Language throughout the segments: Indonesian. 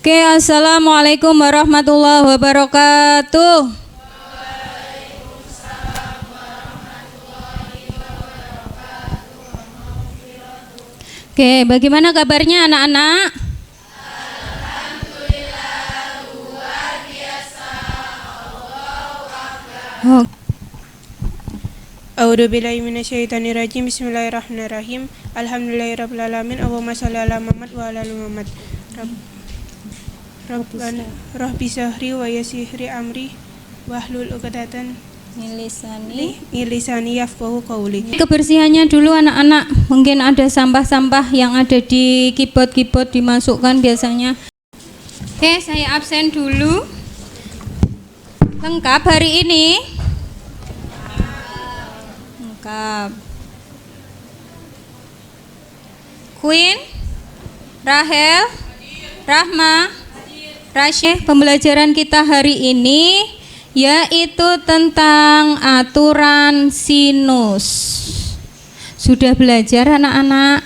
Oke, assalamualaikum warahmatullahi wabarakatuh. Oke, bagaimana kabarnya anak-anak? Alhamdulillah, luar biasa. Allahu Akbar. Oh. A'udzubillahi minasyaitonirrajim. Bismillahirrahmanirrahim. Alhamdulillahirabbil alamin. Allahumma shalli ala Muhammad wa ala ali Muhammad. Rabbana Rabbi sahri wa yassirli amri wahlul 'uqdatam min lisani yafqahu qawli. Kebersihannya dulu anak-anak. Mungkin ada sampah-sampah yang ada di keyboard dimasukkan biasanya. Oke, saya absen dulu. Lengkap hari ini? Lengkap. Queen, Rahel, Rahma, Rasyih. Pembelajaran kita hari ini yaitu tentang aturan sinus. Sudah belajar anak-anak?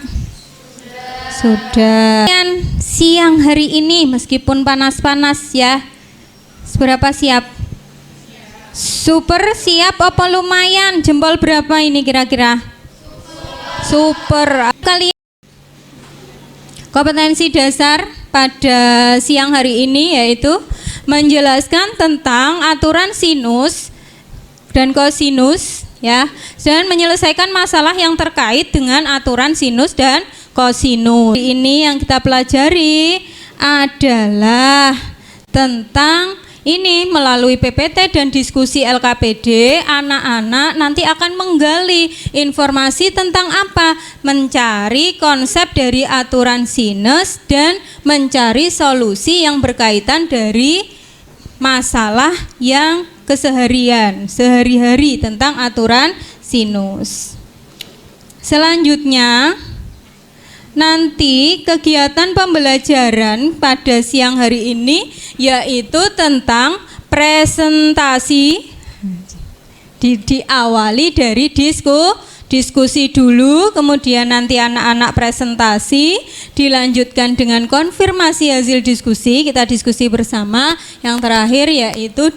Sudah. Siang hari ini meskipun panas-panas ya. Seberapa siap? Super siap apa lumayan? Jempol berapa ini kira-kira? Super. Kalian kompetensi dasar pada siang hari ini yaitu menjelaskan tentang aturan sinus dan kosinus ya, dan menyelesaikan masalah yang terkait dengan aturan sinus dan kosinus. Ini yang kita pelajari adalah tentang ini melalui PPT dan diskusi LKPD, anak-anak nanti akan menggali informasi tentang apa? Mencari konsep dari aturan sinus dan mencari solusi yang berkaitan dari masalah yang keseharian, sehari-hari tentang aturan sinus. Selanjutnya, nanti kegiatan pembelajaran pada siang hari ini yaitu tentang presentasi. Diawali dari diskusi dulu, kemudian nanti anak-anak presentasi, dilanjutkan dengan konfirmasi hasil diskusi, kita diskusi bersama, yang terakhir yaitu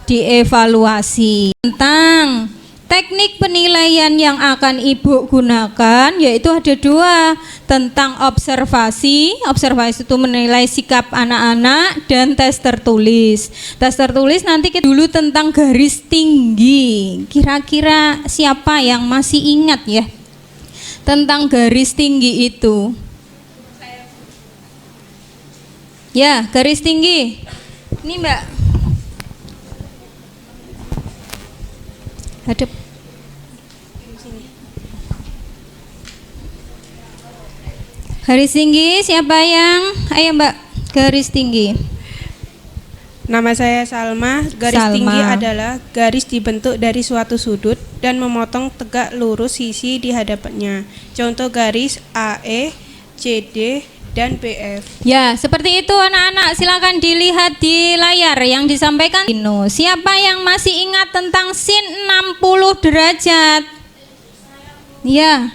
dievaluasi tentang teknik penilaian yang akan Ibu gunakan yaitu ada dua, tentang observasi itu menilai sikap anak-anak, dan tes tertulis. Tes tertulis nanti kita dulu tentang garis tinggi. Kira-kira siapa yang masih ingat ya tentang garis tinggi itu? Ya, garis tinggi. Ini Mbak. Hadap. Garis tinggi siapa yang? Ayo Mbak, garis tinggi. Nama saya Salma. Garis tinggi adalah garis dibentuk dari suatu sudut dan memotong tegak lurus sisi di hadapannya. Contoh garis AE, CD, dan BF. Ya, seperti itu anak-anak. Silakan dilihat di layar yang disampaikan. Siapa yang masih ingat tentang sin 60 derajat? Ya.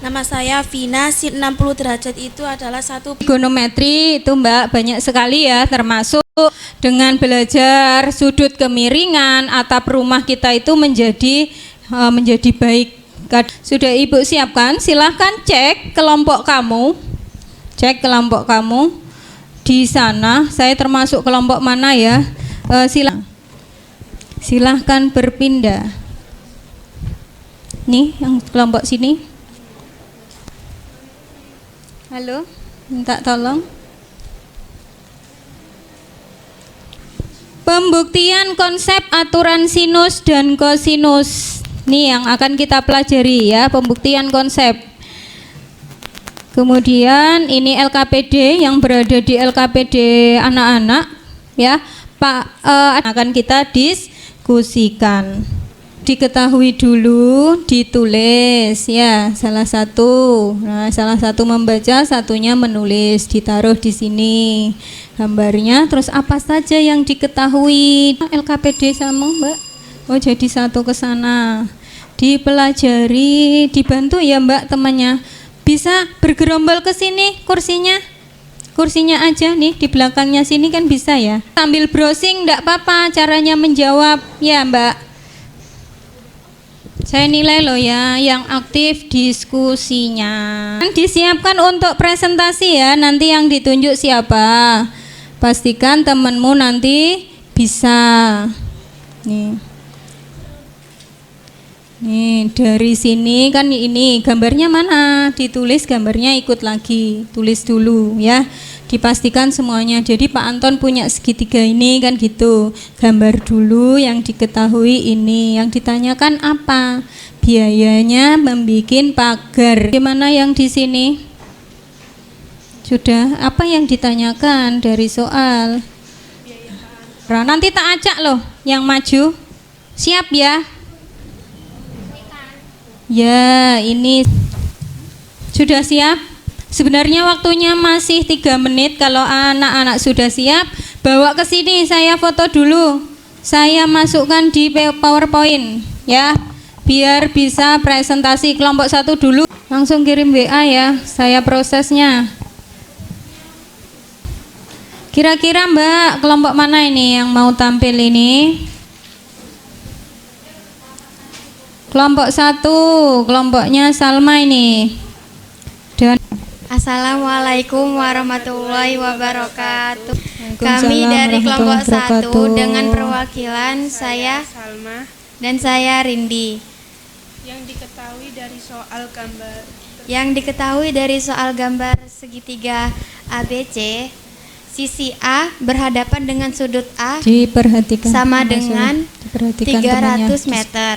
Nama saya Vina. Sin 60 derajat itu adalah satu Trigonometri itu Mbak banyak sekali ya, termasuk dengan belajar sudut kemiringan atap rumah kita itu menjadi baik. Sudah Ibu siapkan? Silahkan cek kelompok kamu. Cek kelompok kamu di sana. Saya termasuk kelompok mana ya? Silahkan berpindah. Nih yang kelompok sini. Halo, minta tolong. Pembuktian konsep aturan sinus dan kosinus. Ini yang akan kita pelajari ya, pembuktian konsep. Kemudian ini LKPD yang berada di LKPD anak-anak ya. Pak akan kita diskusikan. Diketahui dulu, ditulis ya, salah satu. Nah, salah satu membaca, satunya menulis, ditaruh di sini gambarnya. Terus apa saja yang diketahui? LKPD sama Mbak. Oh, jadi satu ke sana. dipelajari, dibantu ya Mbak temannya. Bisa bergerombol ke sini kursinya. Kursinya aja nih di belakangnya sini kan bisa ya. Sambil browsing enggak apa-apa caranya menjawab ya Mbak. Saya nilai loh ya yang aktif diskusinya. Disiapkan untuk presentasi ya, nanti yang ditunjuk siapa. Pastikan temenmu nanti bisa. Nih dari sini kan ini gambarnya mana? Ditulis gambarnya ikut lagi, tulis dulu ya. Dipastikan semuanya. Jadi Pak Anton punya segitiga ini kan gitu. Gambar dulu yang diketahui ini. Yang ditanyakan apa? Biayanya membikin pagar. Gimana yang di sini? Sudah, apa yang ditanyakan dari soal? Nanti tak acak loh yang maju. Siap ya? Ya, ini sudah siap. Sebenarnya waktunya masih 3 menit. Kalau anak-anak sudah siap, bawa ke sini, saya foto dulu. Saya masukkan di PowerPoint ya, biar bisa presentasi. Kelompok 1 dulu, langsung kirim WA ya, saya prosesnya. Kira-kira Mbak, kelompok mana ini yang mau tampil ini? Kelompok 1, kelompoknya Salma ini. Dan Assalamualaikum warahmatullahi wabarakatuh. Waalaikumsalam Kami dari kelompok warahmatullahi 1 dengan wabarakatuh. perwakilan saya Salma. dan saya Rindi. Yang diketahui dari soal gambar. Yang diketahui dari soal gambar segitiga ABC, sisi A berhadapan dengan sudut A diperhatikan sama dengan diperhatikan 300 temannya. meter.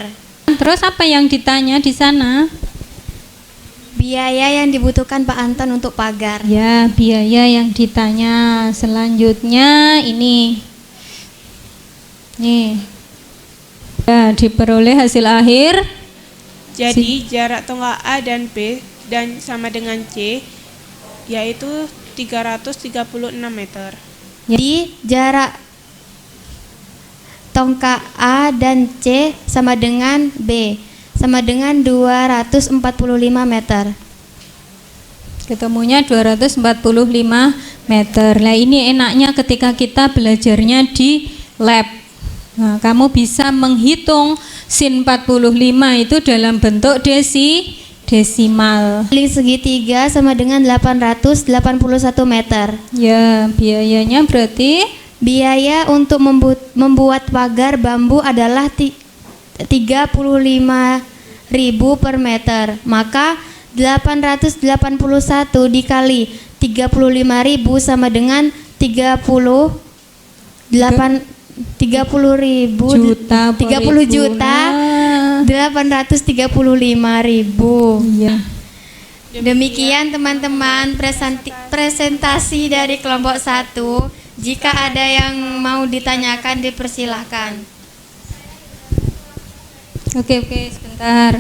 Terus apa yang ditanya di sana? Biaya yang dibutuhkan Pak Anton untuk pagar. Ya, biaya yang ditanya. Selanjutnya ini. Nih. Ya, diperoleh hasil akhir. Jadi jarak tongkat A dan B dan sama dengan C yaitu 336 meter. Jadi jarak tongkat A dan C sama dengan B sama dengan 245 meter. Ketemunya 245 meter. Nah, ini enaknya ketika kita belajarnya di lab. Nah, kamu bisa menghitung sin 45 itu dalam bentuk desimal. Kali segitiga sama dengan 881 meter. Ya, biayanya berarti Biaya untuk membuat pagar bambu adalah 35.000 per meter. Maka 881 dikali 35.000 sama dengan 30 ribu juta 30 juta 835.000. Iya. Demikian teman-teman presentasi dari kelompok 1. Jika ada yang mau ditanyakan dipersilahkan. Oke, sebentar.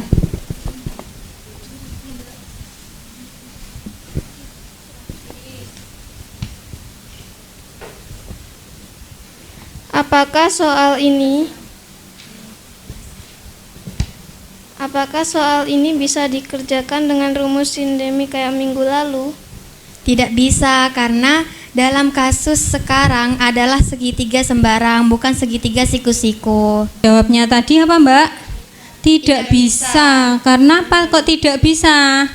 Apakah soal ini bisa dikerjakan dengan rumus sindemi kayak minggu lalu? Tidak bisa, karena dalam kasus sekarang adalah segitiga sembarang, bukan segitiga siku-siku. Jawabnya tadi apa Mbak? Tidak bisa. Karena apa kok tidak bisa?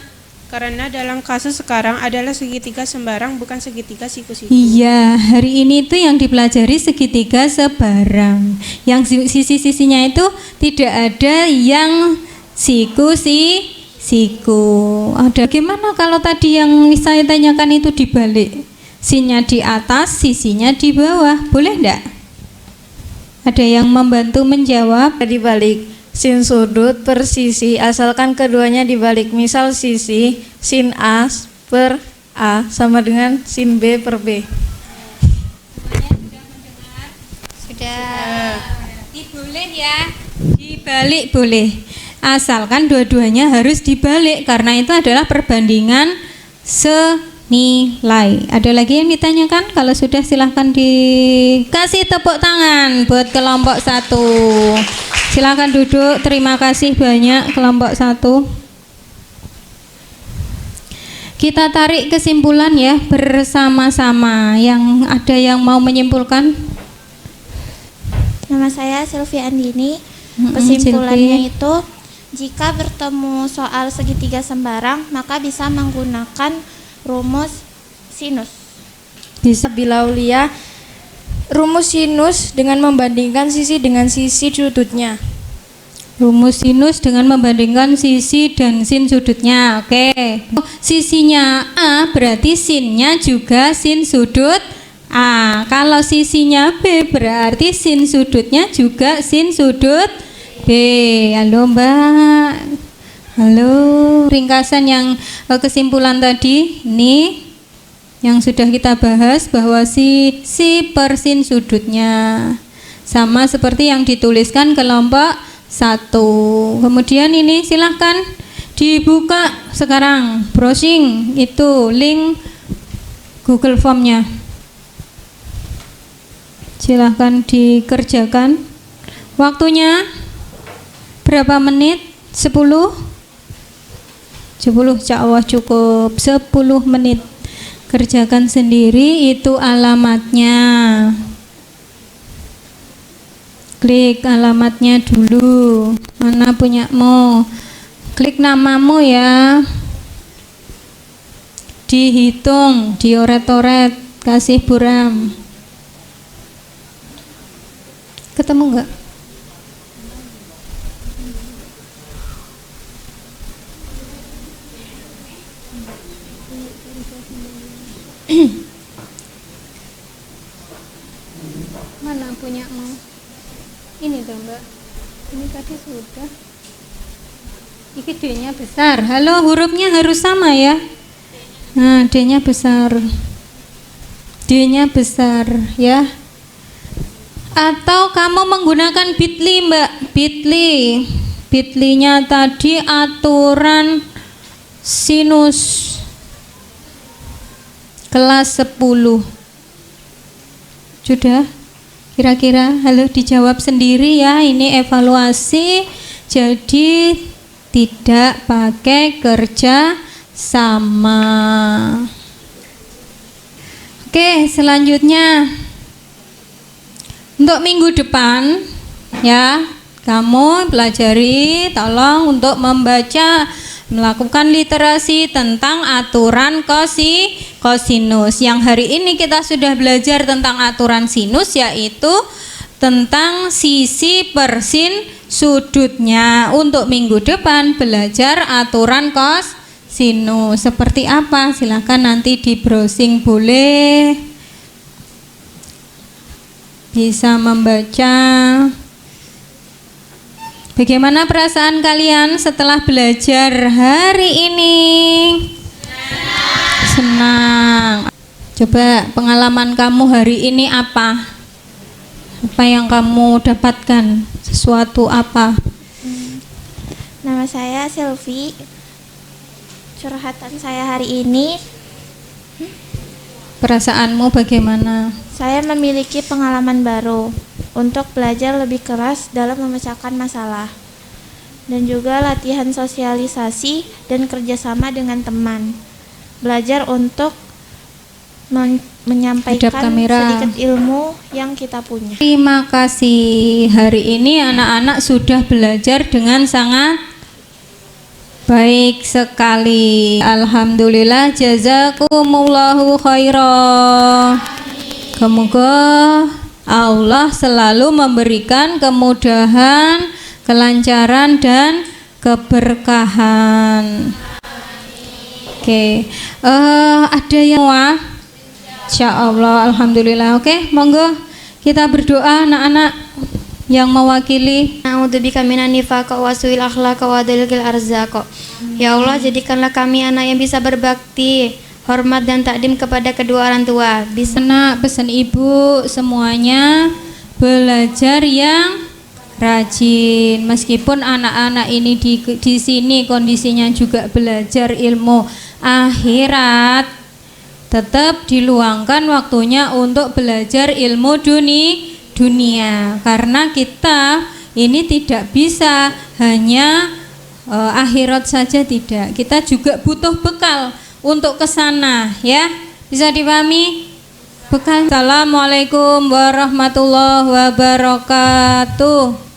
Karena dalam kasus sekarang adalah segitiga sembarang bukan segitiga siku-siku. Iya, hari ini itu yang dipelajari segitiga sebarang. Yang sisi-sisinya itu tidak ada yang siku. Ada gimana kalau tadi yang saya tanyakan itu dibalik? Sinnya di atas, sisinya di bawah. Boleh enggak? Ada yang membantu menjawab? Dibalik sin sudut per sisi asalkan keduanya dibalik. Misal sisi sin A per A sama dengan sin B per B. Sudah. Boleh ya, dibalik boleh. Asalkan dua-duanya harus dibalik karena itu adalah perbandingan senilai. Ada lagi yang ditanyakan? Kalau sudah silahkan dikasih tepuk tangan buat kelompok 1. Silakan duduk. Terima kasih banyak kelompok 1. Kita tarik kesimpulan ya bersama-sama. Yang ada yang mau menyimpulkan? Nama saya Sylvia Andini. Sylvie. Kesimpulannya itu, jika bertemu soal segitiga sembarang, maka bisa menggunakan rumus sinus. Bisa. Bilaulia, rumus sinus dengan membandingkan sisi dengan sisi sudutnya. Rumus sinus dengan membandingkan sisi dan sin sudutnya. Oke. Sisinya A berarti sinnya juga sin sudut A. Kalau sisinya B berarti sin sudutnya juga sin sudut B. Halo Mbak. Halo. Ringkasan yang kesimpulan tadi ini yang sudah kita bahas bahwa sisi per sin sudutnya sama seperti yang dituliskan kelompok 1. Kemudian ini silahkan dibuka sekarang, browsing itu link Google Form-nya. Silahkan dikerjakan. Waktunya berapa menit? 10? 10, insya Allah cukup 10 menit. Kerjakan sendiri, itu alamatnya. Klik alamatnya dulu. Mana punyamu? Klik namamu ya. Dihitung, dioret-oret, kasih buram. Ketemu enggak? Mana punyamu? Ini tuh Mbak, ini tadi sudah. Ini D-nya besar. Halo, hurufnya harus sama ya. Nah, D-nya besar. D-nya besar ya. Atau kamu menggunakan Bitly Mbak, Bitly. Bitly-nya tadi aturan sinus kelas 10. Sudah? Kira-kira, halo, dijawab sendiri ya. Ini evaluasi, jadi tidak pakai kerja sama. Oke, selanjutnya untuk minggu depan ya, kamu pelajari, tolong untuk membaca, melakukan literasi tentang aturan kosinus. Yang hari ini kita sudah belajar tentang aturan sinus, yaitu tentang sisi per sin sudutnya. Untuk minggu depan belajar aturan kosinus. Seperti apa? Silahkan nanti di browsing, boleh bisa membaca. Bagaimana perasaan kalian setelah belajar hari ini? Senang. Coba pengalaman kamu hari ini apa? Apa yang kamu dapatkan? Sesuatu apa? Nama saya Sylvie. Curhatan saya hari ini, Perasaanmu bagaimana? saya memiliki pengalaman baru untuk belajar lebih keras dalam memecahkan masalah, dan juga latihan sosialisasi dan kerjasama dengan teman. Belajar untuk menyampaikan sedikit ilmu yang kita punya. Terima kasih. Hari ini anak-anak sudah belajar dengan sangat baik sekali. Alhamdulillah, jazakumullahu khairan. Semoga Allah selalu memberikan kemudahan, kelancaran dan keberkahan. Oke, ada yang Insya Allah, alhamdulillah. Oke, monggo kita berdoa anak-anak yang mewakili. A'udzubika minan nifaq wa su'il akhlaq wa dalil arzaq. Ya Allah, jadikanlah kami anak yang bisa berbakti, hormat dan takdim kepada kedua orang tua. Bisa Pesan ibu semuanya belajar yang rajin. Meskipun anak-anak ini di sini kondisinya juga belajar ilmu akhirat, tetap diluangkan waktunya untuk belajar ilmu dunia, karena kita ini tidak bisa hanya akhirat saja, tidak. Kita juga butuh bekal untuk ke sana, ya. Bisa dipahami? Bekal. Assalamualaikum warahmatullahi wabarakatuh.